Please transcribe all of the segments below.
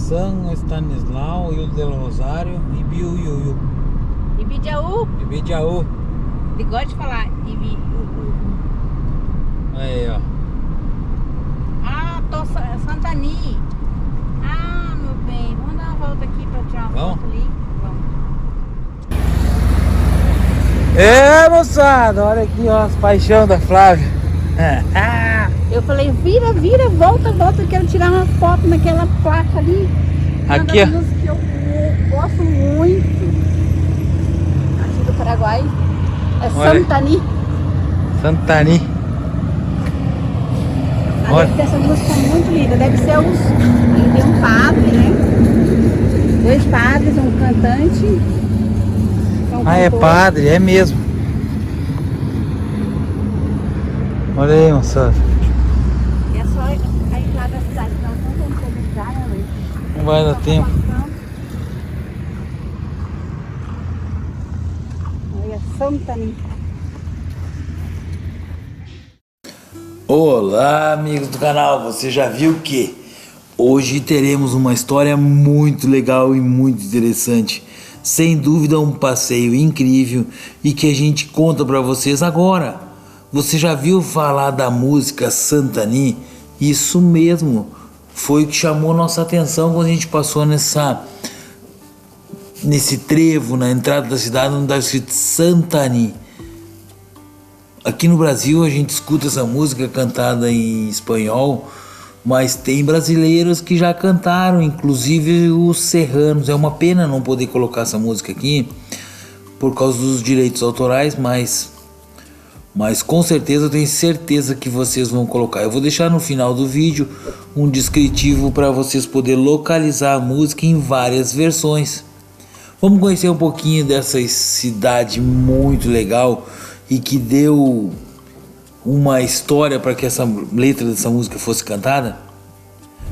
São Estanislao, Ilha del Rosário e Biúiú. Ibijaú. Ibijaú. Ele gosta de falar Ibijaú. Aí, ó. Ah, Santani. Ah, meu bem. Vamos dar uma volta aqui pra tirar uma foto ali. Vamos. É, moçada, olha aqui, ó, as paixão da Flávia. Eu falei, vira, volta, eu quero tirar uma foto naquela placa ali. Aqui, ó. Uma das músicas que eu gosto muito aqui do Paraguai é Olha. Santani. Santani. Olha. Essa música é muito linda, deve ser uns... Aí tem um padre, né? 2 padres, um cantante. É padre, é mesmo. Olha aí, moçada. E é só a entrada da cidade, nós não vamos poder entrar, né, Luiz? Não vai dar tempo. Olha, Santani. Olá, amigos do canal, você já viu que hoje teremos uma história muito legal e muito interessante. Sem dúvida um passeio incrível e que a gente conta para vocês agora. Você já viu falar da música Santani? Isso mesmo, foi o que chamou nossa atenção quando a gente passou nesse trevo na entrada da cidade onde estava escrito Santani. Aqui no Brasil a gente escuta essa música cantada em espanhol, mas tem brasileiros que já cantaram, inclusive os serranos. É uma pena não poder colocar essa música aqui por causa dos direitos autorais, mas com certeza eu tenho certeza que vocês vão colocar. Eu vou deixar no final do vídeo um descritivo para vocês poderem localizar a música em várias versões. Vamos conhecer um pouquinho dessa cidade muito legal e que deu uma história para que essa letra dessa música fosse cantada?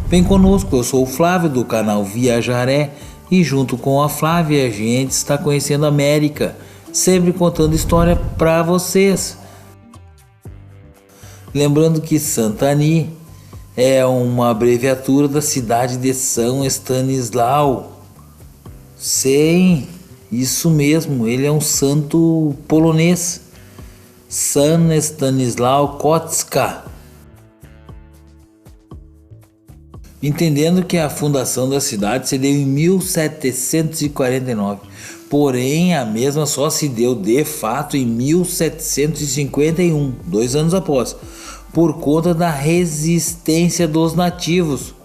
Vem conosco, eu sou o Flávio do canal Viajaré e junto com a Flávia a gente está conhecendo a América, sempre contando história para vocês. Lembrando que Santani é uma abreviatura da cidade de São Estanislao. Sim, isso mesmo, ele é um santo polonês. San Stanislaw Kostka. Entendendo que a fundação da cidade se deu em 1749, porém a mesma só se deu de fato em 1751, 2 anos após, por conta da resistência dos nativos.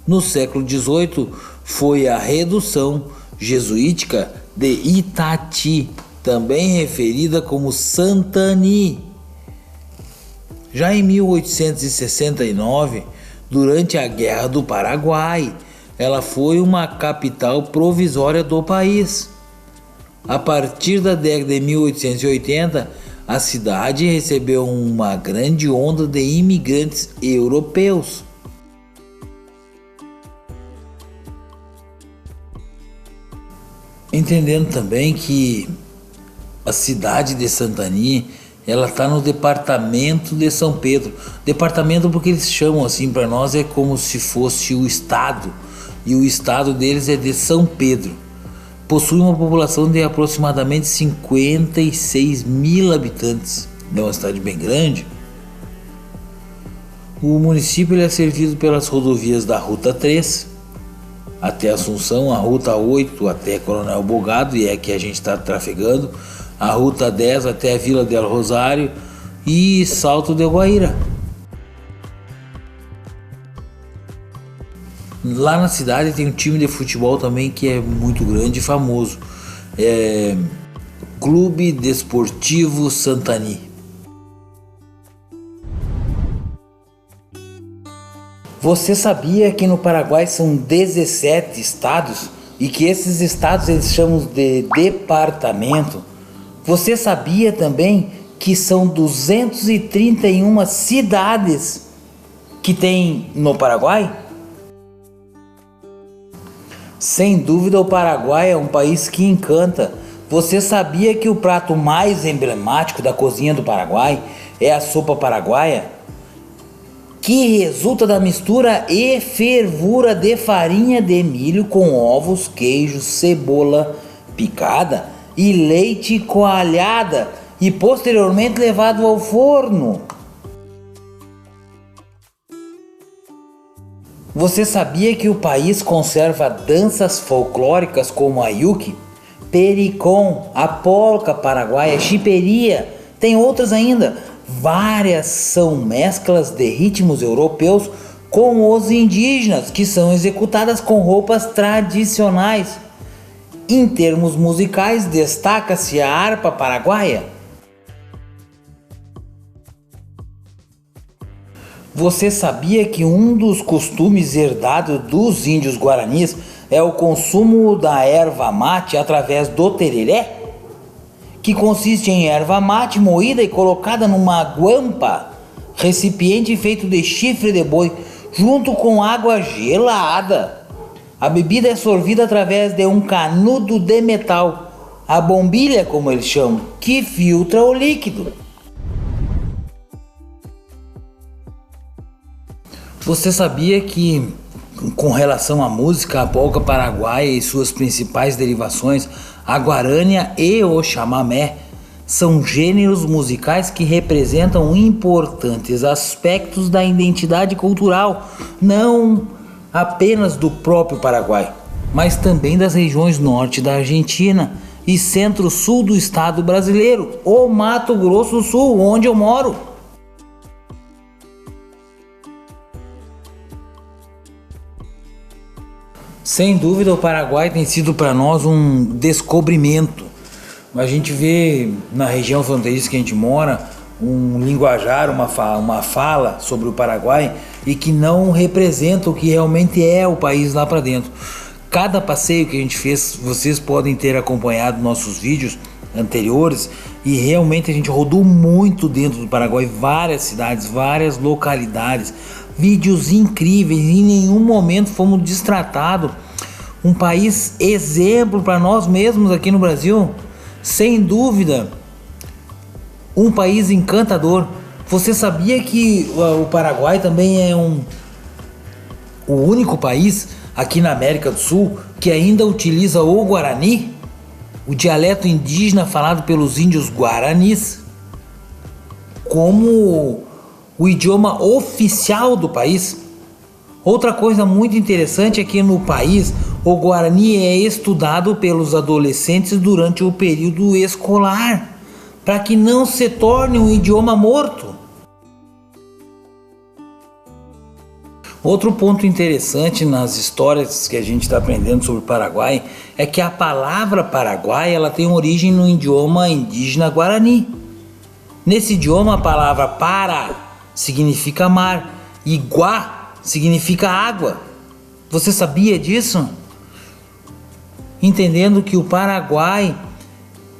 No século XVIII foi a redução jesuítica de Itati, também referida como Santani. Já em 1869, durante a Guerra do Paraguai, ela foi uma capital provisória do país. A partir da década de 1880, a cidade recebeu uma grande onda de imigrantes europeus. Entendendo também que a cidade de Santani, ela está no departamento de São Pedro. Departamento porque eles chamam assim, para nós é como se fosse o estado. E o estado deles é de São Pedro. Possui uma população de aproximadamente 56 mil habitantes. É uma cidade bem grande. O município ele é servido pelas rodovias da Ruta 3 até Assunção, a Ruta 8 até Coronel Bogado, e é que a gente está trafegando, a Ruta 10 até a Vila del Rosário e Salto de Guaíra. Lá na cidade tem um time de futebol também que é muito grande e famoso, é Clube Desportivo Santani. Você sabia que no Paraguai são 17 estados e que esses estados eles chamam de departamento? Você sabia também que são 231 cidades que tem no Paraguai? Sem dúvida o Paraguai é um país que encanta. Você sabia que o prato mais emblemático da cozinha do Paraguai é a sopa paraguaia? que resulta da mistura e fervura de farinha de milho com ovos, queijo, cebola picada e leite coalhada e posteriormente levado ao forno. Você sabia que o país conserva danças folclóricas como a yuki, pericón, a polca paraguaia, chiperia, tem outras ainda. Várias são mesclas de ritmos europeus com os indígenas, que são executadas com roupas tradicionais. Em termos musicais, destaca-se a harpa paraguaia. Você sabia que um dos costumes herdados dos índios guaranis é o consumo da erva mate através do tereré? Que consiste em erva mate moída e colocada numa guampa, recipiente feito de chifre de boi, junto com água gelada. A bebida é sorvida através de um canudo de metal, a bombilha, como eles chamam, que filtra o líquido. Você sabia que, com relação à música, a polca paraguaia e suas principais derivações, a guarânia e o chamamé, são gêneros musicais que representam importantes aspectos da identidade cultural, não apenas do próprio Paraguai, mas também das regiões norte da Argentina e centro-sul do estado brasileiro, o Mato Grosso do Sul, onde eu moro. Sem dúvida, o Paraguai tem sido para nós um descobrimento. A gente vê na região fronteiriça que a gente mora um linguajar, uma fala sobre o Paraguai e que não representa o que realmente é o país lá para dentro. Cada passeio que a gente fez, vocês podem ter acompanhado nossos vídeos anteriores, e realmente a gente rodou muito dentro do Paraguai, várias cidades, várias localidades, vídeos incríveis, em nenhum momento fomos destratados. Um país exemplo para nós mesmos aqui no Brasil, sem dúvida, um país encantador. Você sabia que o Paraguai também é o único país aqui na América do Sul que ainda utiliza o Guarani, o dialeto indígena falado pelos índios guaranis, como o idioma oficial do país? Outra coisa muito interessante é que no país o Guarani é estudado pelos adolescentes durante o período escolar, para que não se torne um idioma morto. Outro ponto interessante nas histórias que a gente está aprendendo sobre o Paraguai é que a palavra Paraguai ela tem origem no idioma indígena Guarani. Nesse idioma a palavra para significa mar e guá significa água. Você sabia disso? Entendendo que o Paraguai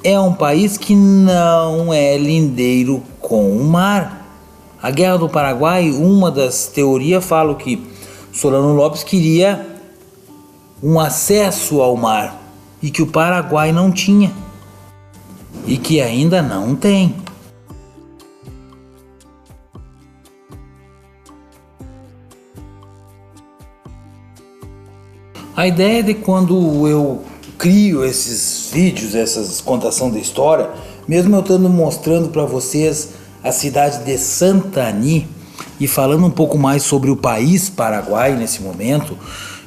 é um país que não é lindeiro com o mar. A Guerra do Paraguai, uma das teorias fala que Solano Lopes queria um acesso ao mar e que o Paraguai não tinha e que ainda não tem. A ideia de quando eu crio esses vídeos, essas contação da história, mesmo eu estando mostrando para vocês a cidade de Santani e falando um pouco mais sobre o país Paraguai nesse momento,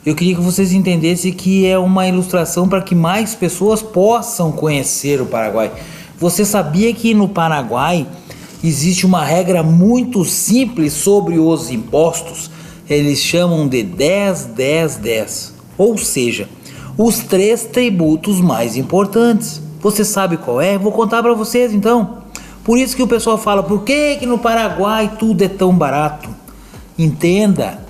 eu queria que vocês entendessem que é uma ilustração para que mais pessoas possam conhecer o Paraguai. Você sabia que no Paraguai existe uma regra muito simples sobre os impostos? Eles chamam de 10, 10, 10. Ou seja, os 3 tributos mais importantes. Você sabe qual é? Vou contar para vocês então. Por isso que o pessoal fala, por que no Paraguai tudo é tão barato? Entenda,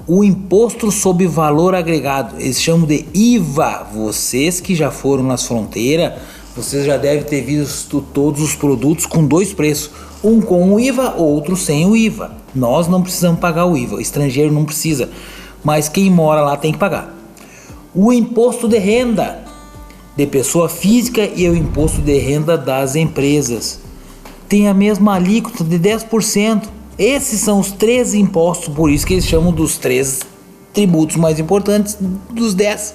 o imposto sobre valor agregado, eles chamam de IVA. Vocês que já foram nas fronteiras, vocês já devem ter visto todos os produtos com 2 preços. Um com o IVA, outro sem o IVA. Nós não precisamos pagar o IVA, o estrangeiro não precisa. Mas quem mora lá tem que pagar. O imposto de renda de pessoa física e o imposto de renda das empresas tem a mesma alíquota de 10%. Esses são os 3 impostos, por isso que eles chamam dos 3 tributos mais importantes dos 10.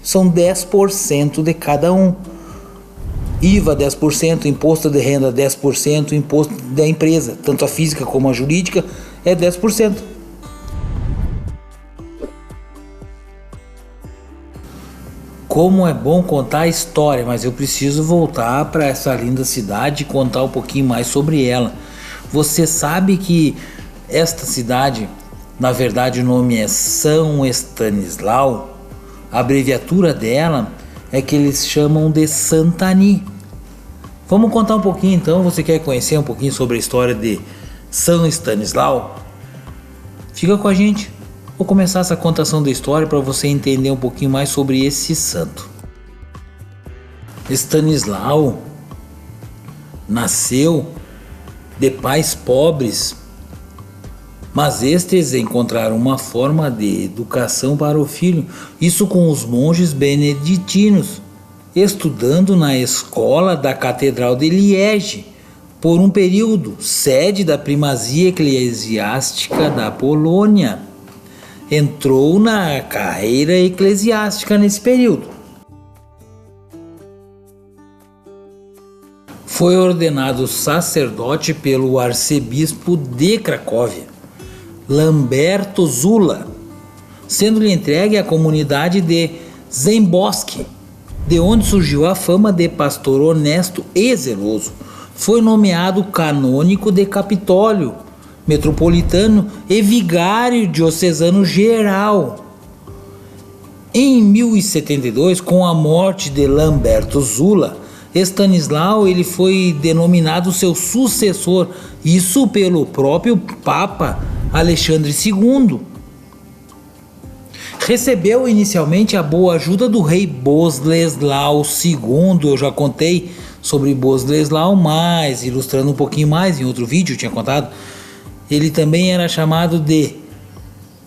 São 10% de cada um. IVA 10%, imposto de renda 10%, imposto da empresa, tanto a física como a jurídica, é 10%. Como é bom contar a história, mas eu preciso voltar para essa linda cidade e contar um pouquinho mais sobre ela. Você sabe que esta cidade, na verdade o nome é São Stanislau, a abreviatura dela é que eles chamam de Santani. Vamos contar um pouquinho então, você quer conhecer um pouquinho sobre a história de São Stanislau? Fica com a gente. Vou começar essa contação da história para você entender um pouquinho mais sobre esse santo. Stanislau nasceu de pais pobres, mas estes encontraram uma forma de educação para o filho, isso com os monges beneditinos, estudando na escola da Catedral de Liege, por um período, sede da primazia eclesiástica da Polônia. Entrou na carreira eclesiástica nesse período. Foi ordenado sacerdote pelo arcebispo de Cracóvia, Lamberto Zula, sendo-lhe entregue à comunidade de Zemboski, de onde surgiu a fama de pastor honesto e zeloso. Foi nomeado canônico de Capitólio, metropolitano e vigário diocesano geral. Em 1072, com a morte de Lamberto Zula, Stanislau ele foi denominado seu sucessor, isso pelo próprio Papa Alexandre II. Recebeu inicialmente a boa ajuda do rei Boleslao II. Eu já contei sobre Boleslao mais, ilustrando um pouquinho mais em outro vídeo, eu tinha contado. Ele também era chamado de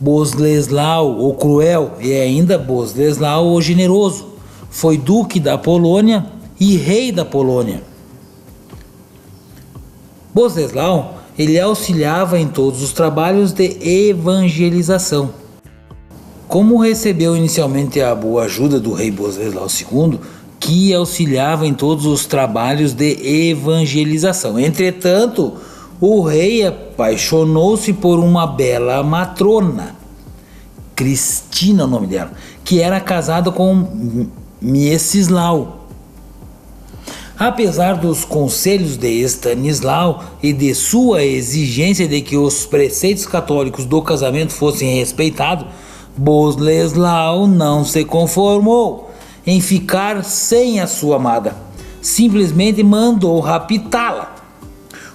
Boleslao o Cruel e ainda Boleslao o Generoso. Foi duque da Polônia e rei da Polônia. Boleslao ele auxiliava em todos os trabalhos de evangelização. Como recebeu inicialmente a boa ajuda do rei Boleslao II, que auxiliava em todos os trabalhos de evangelização. Entretanto, o rei apaixonou-se por uma bela matrona, Cristina é o nome dela, que era casada com Mieczyslau. Apesar dos conselhos de Stanislau e de sua exigência de que os preceitos católicos do casamento fossem respeitados, Boleslao não se conformou em ficar sem a sua amada. Simplesmente mandou raptá-la.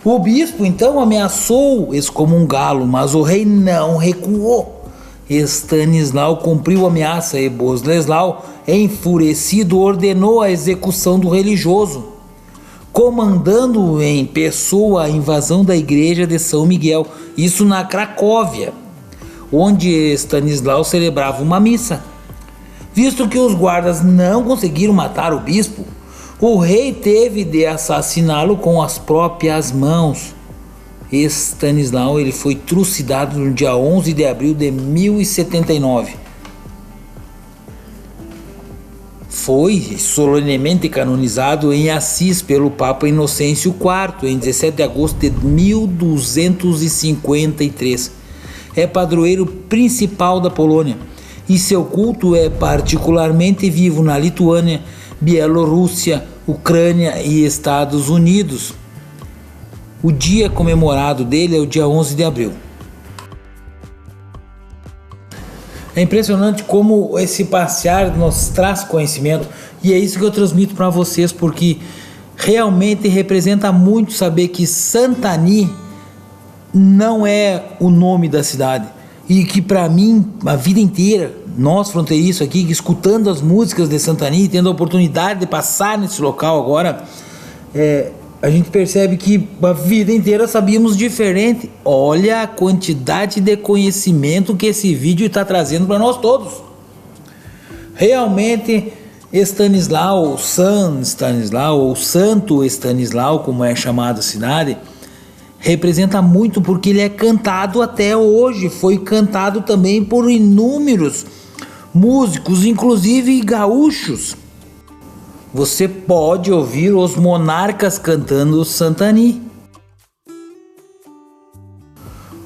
O bispo então ameaçou excomungá-lo, mas o rei não recuou. Stanislau cumpriu a ameaça e Boleslao, enfurecido, ordenou a execução do religioso, comandando em pessoa a invasão da igreja de São Miguel, isso na Cracóvia, onde Stanislau celebrava uma missa. Visto que os guardas não conseguiram matar o bispo, o rei teve de assassiná-lo com as próprias mãos. Stanislau ele foi trucidado no dia 11 de abril de 1079. Foi solenemente canonizado em Assis pelo Papa Inocêncio IV em 17 de agosto de 1253. É padroeiro principal da Polônia e seu culto é particularmente vivo na Lituânia, Bielorrússia, Ucrânia e Estados Unidos. O dia comemorado dele é o dia 11 de abril. É impressionante como esse passear nos traz conhecimento, e é isso que eu transmito para vocês, porque realmente representa muito saber que Santani não é o nome da cidade, e que para mim, a vida inteira, nós fronteiriços aqui, escutando as músicas de Santani, tendo a oportunidade de passar nesse local agora, a gente percebe que a vida inteira sabíamos diferente. Olha a quantidade de conhecimento que esse vídeo está trazendo para nós todos. Realmente, Stanislau, San Stanislau, ou Santo Stanislau, como é chamada a cidade, representa muito porque ele é cantado até hoje, foi cantado também por inúmeros músicos, inclusive gaúchos. Você pode ouvir os Monarcas cantando Santani.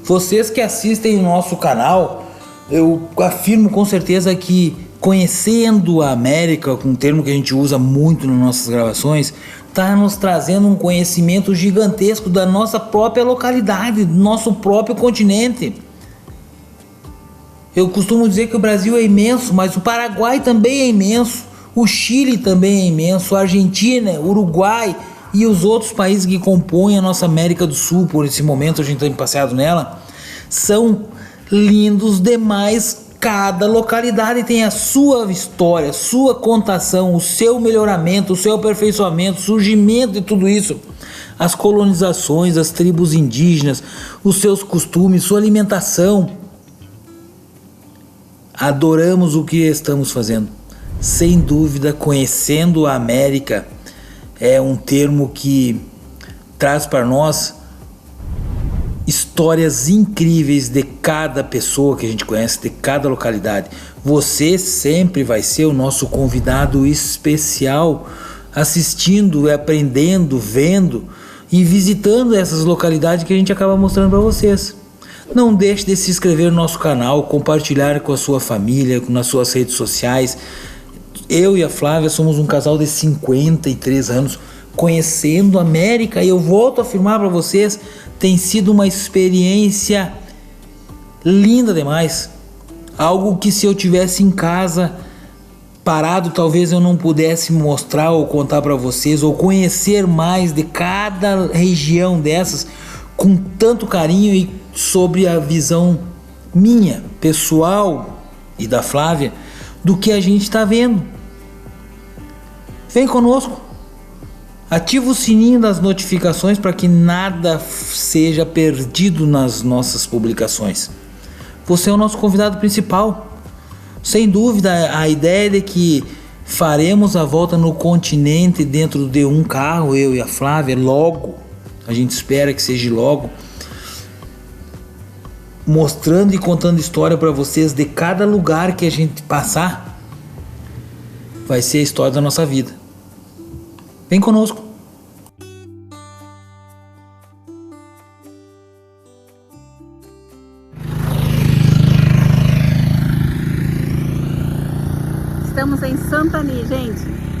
Vocês que assistem o nosso canal, eu afirmo com certeza que conhecendo a América, um termo que a gente usa muito nas nossas gravações, está nos trazendo um conhecimento gigantesco da nossa própria localidade, do nosso próprio continente. Eu costumo dizer que o Brasil é imenso, mas o Paraguai também é imenso, o Chile também é imenso, a Argentina, o Uruguai e os outros países que compõem a nossa América do Sul, por esse momento a gente está passeado nela, são lindos demais. Cada localidade tem a sua história, sua contação, o seu melhoramento, o seu aperfeiçoamento, o surgimento de tudo isso. As colonizações, as tribos indígenas, os seus costumes, sua alimentação. Adoramos o que estamos fazendo. Sem dúvida, conhecendo a América é um termo que traz para nós histórias incríveis de cada pessoa que a gente conhece, de cada localidade. Você sempre vai ser o nosso convidado especial, assistindo, aprendendo, vendo e visitando essas localidades que a gente acaba mostrando para vocês. Não deixe de se inscrever no nosso canal, compartilhar com a sua família, nas suas redes sociais. Eu e a Flávia somos um casal de 53 anos conhecendo a América e eu volto a afirmar para vocês, tem sido uma experiência linda demais. Algo que se eu tivesse em casa parado, talvez eu não pudesse mostrar ou contar para vocês, ou conhecer mais de cada região dessas com tanto carinho e sobre a visão minha, pessoal e da Flávia, do que a gente está vendo. Vem conosco. Ativa o sininho das notificações para que nada seja perdido nas nossas publicações. Você é o nosso convidado principal. Sem dúvida, a ideia é de que faremos a volta no continente dentro de um carro, eu e a Flávia, logo. A gente espera que seja logo. Mostrando e contando história para vocês de cada lugar que a gente passar. Vai ser a história da nossa vida. Vem conosco. Estamos em Santani, gente.